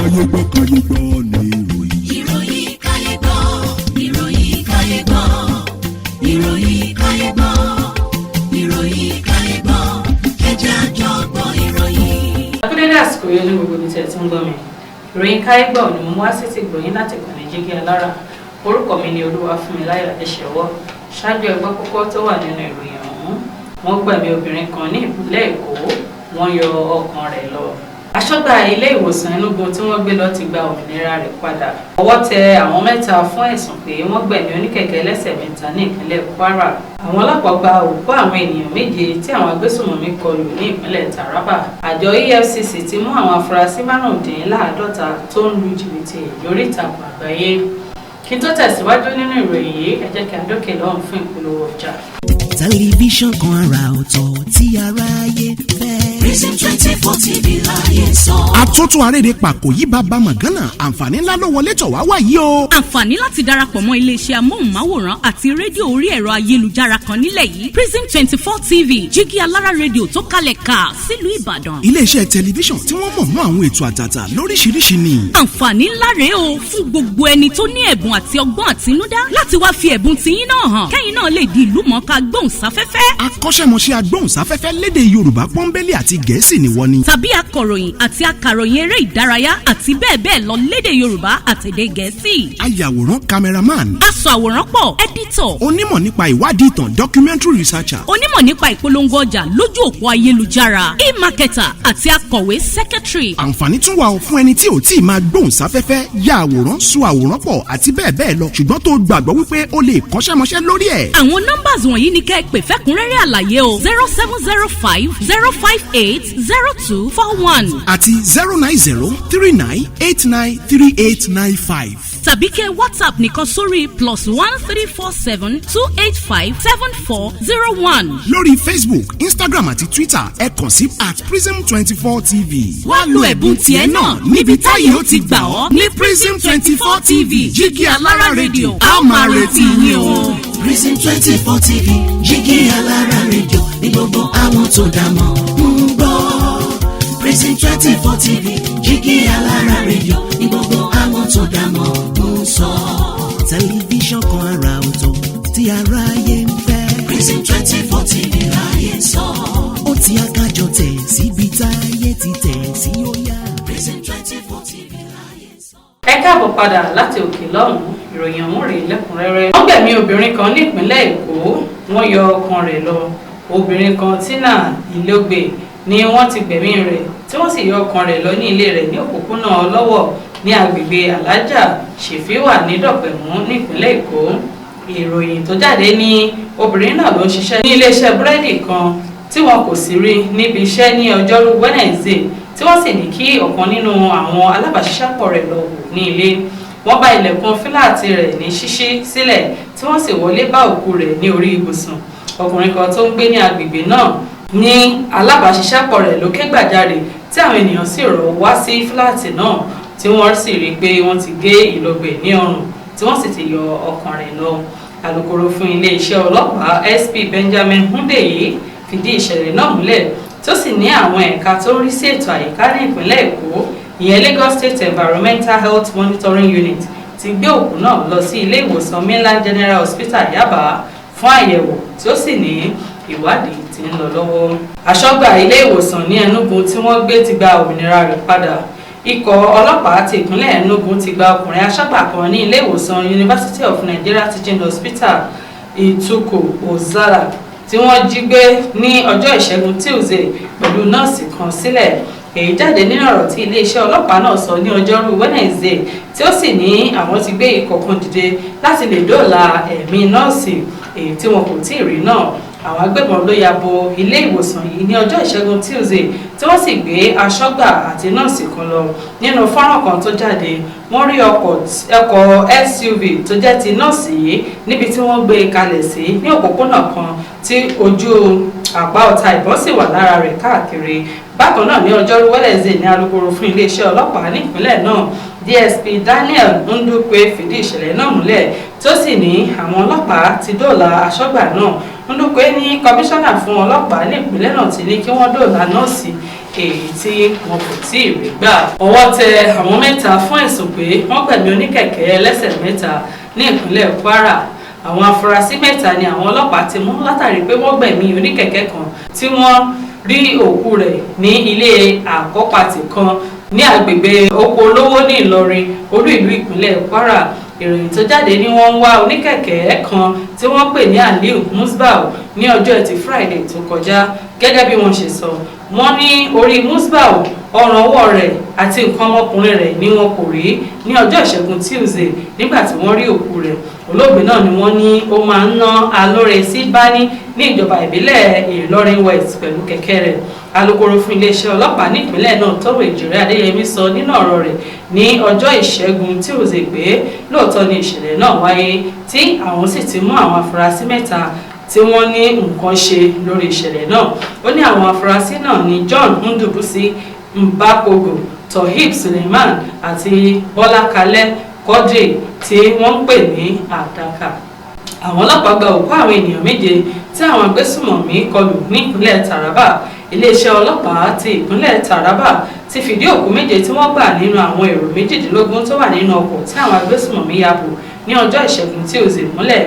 Kayegbo ni ìròyìn. Ìròyìn Kayegbo, ìròyìn Kayegbo, ìròyìn Kayegbo, ìròyìn Kayegbo, ẹ jẹ́ a jọ gbọ́ ìròyìn. Akúndédé àsìkò yẹn ní gbogbo ibi tí ẹ ti ń gbọ́ mi. Ìròyìn Kayegbo ni mo mú wá sí ti gbòyìn láti kàn ní jígí alára. Orúkọ mi ni Olúwafúnmiláyọ̀ Adéṣẹ́wọ́. Ṣáájú ẹgbẹ́ kókó tó wà nínú ìròyìn ọ̀hún. Wọ́n gbẹ̀mí obìnrin kan ní ìpínlẹ̀ Èkó. Wọ́n yọ ọkàn rẹ̀ lọ. Aṣọ́gbà ilé ìwòsàn Enugu tí wọ́n gbé lọ ti gba òmìnira rẹ̀ padà. Ọwọ́ tẹ àwọn mẹ́ta fún ẹ̀sùn pé wọ́n gbẹ̀mí oníkẹ̀kẹ́ ẹlẹ́sẹ̀ mẹ́ta ní ìpínlẹ̀ Kwara. Àwọn ọlọ́pàá gba òkú àwọn ènìyàn méje tí àwọn agbésùnmọ̀mí kọlù ní ìpínlẹ̀ Taraba. Àjọ EFCC ti mú àwọn afurasí márùndínláàádọ́ta tó ń lu jìbìtì lórí ìtàkùn àgbáyé. Kí n tó tẹ̀síwájú nínú ìròyìn yìí, ẹ jẹ́ kí a dókè lọ́hùn fún ìpolówó ọjà. Tẹlifíṣàn kan àrà ọ̀tọ̀ tí aráyé fẹ́. Prison 24 TV láyé sọ. Àtúntún àrèrè pàkó yí bàbá màgánà àǹfààní ńlá ló wọlé tọ̀ wá wáyé o. Àǹfààní láti darapọ̀ mọ́ iléeṣẹ́ amóhùnmáwòrán àti rédíò orí ẹ̀rọ ayélujára kan nílẹ̀ yìí. Prison 24 TV jígí alára rédíò tó kalẹ̀ ká sílùú Ìbàdàn. Iléeṣẹ́ tẹlifíṣàn tí wọ́n mọ̀ mọ́ àwọn ètò àtàtà lóríṣiríṣi ni. Àǹfààní ńlá rèé o fún gbogbo ẹni tó ní ẹ̀bùn àti ọgbọ́n àtinúdá láti wá fi ẹ̀bùn tiyín náà hàn. Kẹ́yìn náà lè di ìlúmọ̀ọ́ká gbóhùnsáfẹ́fẹ́. Akọ́ṣẹ́mọṣẹ́ agbóhùnsáfẹ́fẹ́ lédè Yorùbá pọ́nbélé àti Gẹ̀ẹ́sì ni wọ́n ní. Tàbí akọ̀ròyìn àti akàròyìn eré ìdárayá àti bẹ́ẹ̀ bẹ́ẹ̀ lọ lédè Yorùbá àtèdè Gẹ̀ẹ́sì. Ayàwòrán cameraman. Aṣàwòrán pọ̀ editor. Onímọ̀ nípa ìwádìí ìtàn documentary researcher. Onímọ̀ nípa ìpolongo ọjà lójú òpó ayélujára. E-marketer àti akọ̀wé secretary. Àǹfààní tún wà fún ẹni tí ò tí ì máa gbóhùnsáfẹ́fẹ́ ya àwòrán so àwòrán pọ̀ àti bẹ́ẹ̀ bẹ́ẹ̀ lọ ṣùgbọ́n tó gbàgbọ́ wípé o lè kọ́ṣẹ́mọṣẹ́ lórí ẹ̀. Àwọn nọ́mbàs wọ̀nyí ni kẹ́ ẹ pè fẹ́kúnrẹ́rẹ́ àlàyé o 0705 058 0241 àti 09039893895. tàbí kẹ́ WhatsApp nìkan sórí +1347 285 7401. lórí Facebook, Instagram àti Twitter ẹ kàn sí @prism24tv. wá lo ẹ̀bùn tiẹ̀ náà níbi táyé ó ti gbà ọ́ ní Prism 24 TV jígí alára rédíò a máa retí yín o. Prison 24 TV jígí alára rédíò ní gbogbo àwọn tó dá mọ̀ ń gbọ́. Prison 24 TV jígí alára rédíò ní gbogbo àwọn tó dá mọ̀ ń sọ. Tẹlifíṣàn kan àrà ọ̀tọ̀ tí aráyé fẹ́. Prison 24 TV láyé sọ. Ó ti akájọ tẹ̀ síbi táyé ti tẹ̀ sí ó yá. Prison 24 TV láyé sọ. Ẹ káàbọ̀ padà láti òkè lọ́hùn-ún, ìròyìn ọ̀hún rèé lẹ́kùnrẹ́rẹ́. Wọ́n gbẹ̀mí obìnrin kan ní ìpínlẹ̀ Èkó, wọ́n yọ ọkàn rẹ̀ lọ. Obìnrin kan Tina Ìlógbè ni wọ́n ti gbẹ̀mí rẹ̀ tí wọ́n sì yọ ọkàn rẹ̀ lọ ní ilé rẹ̀ ní òpópónà Ọlọ́wọ̀ ní agbègbè Alájà Ṣèfíwà ní Dọ̀pẹ̀mú ní ìpínlẹ̀ Èkó. Ìròyìn tó jáde ní obìnrin náà ló ń ṣiṣẹ́ ní iléeṣẹ́ búrẹ́dì kan tí wọn kò sì rí níbi iṣẹ́ ní ọjọ́rú Wednesday tí wọ́n sì ní kí ọ̀kan nínú àwọn alábàáṣiṣẹ́pọ̀ rẹ̀ lọ wò ní ilé. Wọ́n bá ilẹ̀kùn fíláàtì rẹ̀ ní ṣíṣí sílẹ̀ tí wọ́n sì wọlé bá òkú rẹ̀ ní orí ibùsùn. Ọkùnrin kan tó ń gbé ní agbègbè náà ní alábàáṣiṣẹ́pọ̀ rẹ̀ ló ké gbàjarè tí àwọn ènìyàn sì rọ̀ wá sí fíláàtì náà tí wọ́n sì rí i pé wọ́n ti gé Ìlógbè ní ọrùn tí wọ́n sì ti yọ ọkàn rẹ̀ lọ. Alukoro fún iléeṣẹ́ ọlọ́pàá SP Benjamin Hundeyi fìdí ìṣẹ̀lẹ̀ náà múlẹ̀ tó sì ní àwọn ẹ̀ka tó ń rí sí ètò àyíká ní ìpínlẹ̀ Èkó ìyẹn Lagos State Environmental Health Monitoring Unit ti gbé òkú náà lọ sí ilé ìwòsàn Mainland General Hospital Yaba fún àyẹ̀wò tí ó sì ní ìwádìí tí ń lọ lọ́wọ́. Aṣọ́gbà ilé ìwòsàn ní Enugu tí wọ́n gbé ti gba òmìnira rẹ̀ padà. Ikọ̀ ọlọ́pàá ti ìpínlẹ̀ Enugu ti gba ọkùnrin aṣọ́gbà kan ní ilé ìwòsàn University of Nigeria Teaching Hospital Ituku Ozara tí wọ́n jí gbé ní ọjọ́ Ìṣẹ́gun Tuesday pẹ̀lú nọ́ọ̀sì kan sílẹ̀. Èyí jáde nínú ọ̀rọ̀ tí iléeṣẹ́ ọlọ́pàá náà sọ ní ọjọ́rú Wednesday tí ó sì ní àwọn ti gbé ikọ̀ kan dìde láti lè dóòlà ẹ̀mí nọ́ọ̀sì èyí tí wọn kò tí ì rí náà. Àwọn agbébọn ló ya bo ilé ìwòsàn yìí ní ọjọ́ Ìṣẹ́gun Tuesday tí wọ́n sì gbé aṣọ́gbà àti nọ́ọ̀sì kan lọ. Nínú fọ́nrán kan tó jáde wọ́n rí ọkọ̀ SUV tó jẹ́ ti nọ́ọ̀sì yìí níbi tí wọ́n gbé kalẹ̀ sí ní òpópónà kan tí ojú àpá ọta ìbọn sì wà lára rẹ̀ káàkiri. Bákan náà ní ọjọ́rú Wednesday ní alukoro fún iléeṣẹ́ ọlọ́pàá nípínlẹ̀ náà DSP Daniel Ndukwe fìdí ìṣẹ̀lẹ̀ náà múlẹ̀ tó sì ní àwọn ọlọ́pàá ti dóòlà aṣọ́gbà náà Ndukwe ní kọmíṣánná fún ọlọ́pàá ní ìpínlẹ̀ náà ti ní kí wọ́n dóòlà nọ́ọ̀sì èyí tí wọn kò tí ì rí gbà. Ọwọ́ tẹ àwọn mẹ́ta fún ẹ̀sùn pé wọ́n gbẹ̀mí oníkẹ̀kẹ́ ẹlẹ́sẹ̀ mẹ́ta ní ìpínlẹ̀ Kwara. Àwọn afurasí mẹ́ta ni àwọn ọlọ́pàá ti mú látàrí pé wọ́n gbẹ̀mí oníkẹ̀kẹ́ kan tí wọ́n rí òkú rẹ̀ ní ilé àkọ́pàtì kan ní agbègbè oko olówó ní Ìlọrin, olú ìlú ìpínlẹ̀ Kwara. Ìròyìn tó jáde ní wọ́n ń wá oníkẹ̀kẹ́ kan tí wọ́n pè ní Aliu Musbau ní ọjọ́ Ẹtì Friday tó kọjá. Gẹ́gẹ́ bí wọ́n ṣe sọ, wọ́n ní orí Musbau, ọrùn ọwọ́ rẹ̀ àti nǹkan ọmọkùnrin rẹ̀ ni wọn kò rí ní ọjọ́ Ìṣẹ́gun Tuesday nígbà tí wọ́n rí òkú rẹ̀. Olóògbé náà ni wọ́n ní ó máa ń ná alóore sí Bání ní ìjọba ìbílẹ̀ Ìlọrin West pẹ̀lú kẹ̀kẹ́ rẹ̀. Alukoro fún iléeṣẹ́ ọlọ́pàá nípínlẹ̀ náà Tọ́wọ̀ Èjìrè Adéyẹmí sọ nínú ọ̀rọ̀ rẹ̀ ní ọjọ́ Ìṣẹ́gun Tuesday pé lóòótọ́ ni ìṣẹ̀lẹ̀ náà wáyé tí àwọn sì ti mú àwọn afurasí mẹ́ta tí wọ́n ní nǹkan ṣe lórí ìṣẹ̀lẹ̀ náà. Ó ní àwọn afurasí náà ní John Ndubusi Mbakogo, Tohib Suleiman àti Bọ́lá Kalẹ́ Quadri tí wọ́n ń pè ní Àdàkà. Àwọn ọlọ́pàá gba òkú àwọn ènìyàn méje tí àwọn agbésùmọ̀mí kọlù ní ìpínlẹ̀ Taraba. Iléeṣẹ́ ọlọ́pàá ti ìpínlẹ̀ Taraba ti fìdí òkú méje tí wọ́n gbà nínú àwọn èrò 18 tó wà nínú ọkọ̀ tí àwọn agbésùmọ̀mí ya bò ní ọjọ́ Ìṣẹ́gun tí ó sì múlẹ̀.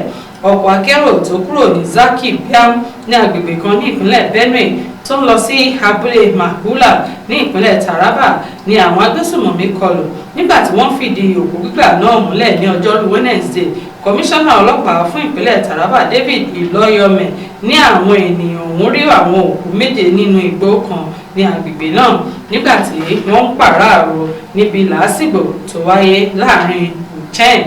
Ọkọ̀ akérò tó kúrò ní Zaki Biam ní agbègbè kan ní ìpínlẹ̀ Benue tó ń lọ sí abúlé Mahula ní ìpínlẹ̀ Taraba ni àwọn agbésùmọ̀mí kọlù nígbà tí wọ́n fìdí òkú gbígbà náà múlẹ̀ ní ọjọ́rú Wednesday. Kọmíṣánná ọlọ́pàá fún ìpínlẹ̀ Taraba David Iloyome ní àwọn ènìyàn ọ̀hún rí àwọn òkú méje nínú igbó kan ní agbègbè náà nígbà tí wọ́n ń pàráàrò níbi làásìgbò tó wáyé láàrin Uchenn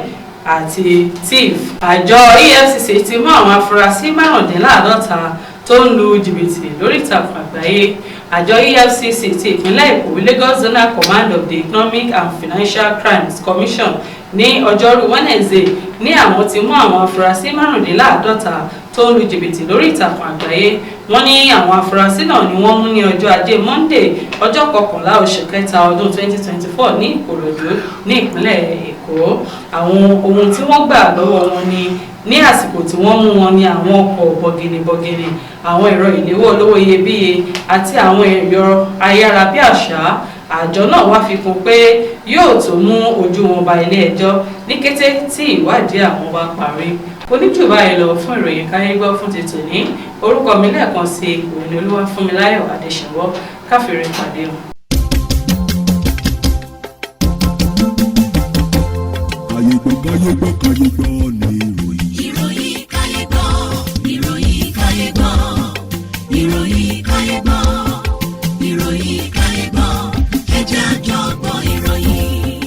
àti Tiv. Àjọ EFCC ti mú àwọn afurasí 55 tó ń lu jìbìtì lórí ìtàkùn àgbáyé. Àjọ EFCC ti ìpínlẹ̀ Èkó Lagos Zonal Command of the Economic and Financial Crimes Commission ní ọjọ́rú Wednesday ní àwọn ti mú àwọn afurasí 55 tó ń lu jìbìtì lórí ìtàkùn àgbáyé. Wọ́n ní àwọn afurasí náà ni wọ́n mú ní ọjọ́ Ajé Monday ọjọ́ 11 oṣù kẹta ọdún 2024 ní Ìkòròdú ní ìpínlẹ̀ Èkó. Àwọn ohun tí wọ́n gbà lọ́wọ́ wọn ní àsìkò tí wọ́n mú wọn ní àwọn ọkọ̀ bọ̀gìnìbọ̀gìnì, àwọn ẹ̀rọ ìléwọ́ olówó iyebíye àti àwọn ẹ̀rọ ayárabíàṣá. Àjọ náà wá fi kún pé yóò tó mú ojú wọn ba ilé ẹjọ́ ní kété tí ìwádìí àwọn bá parí. Oníjù báyìí lọ fún ìròyìn Kayegbo fún ti tòní. Orúkọ mi lẹ́ẹ̀kan sí Olúwafúnmiláyọ̀ Adéṣẹ́wọ́. Káfíńrẹ́ pàdé o. Kayegbo ni ìròyìn. Ìròyìn Kayegbo, ìròyìn Kayegbo, ìròyìn Kayegbo, ìròyìn Kayegbo, ẹ jẹ́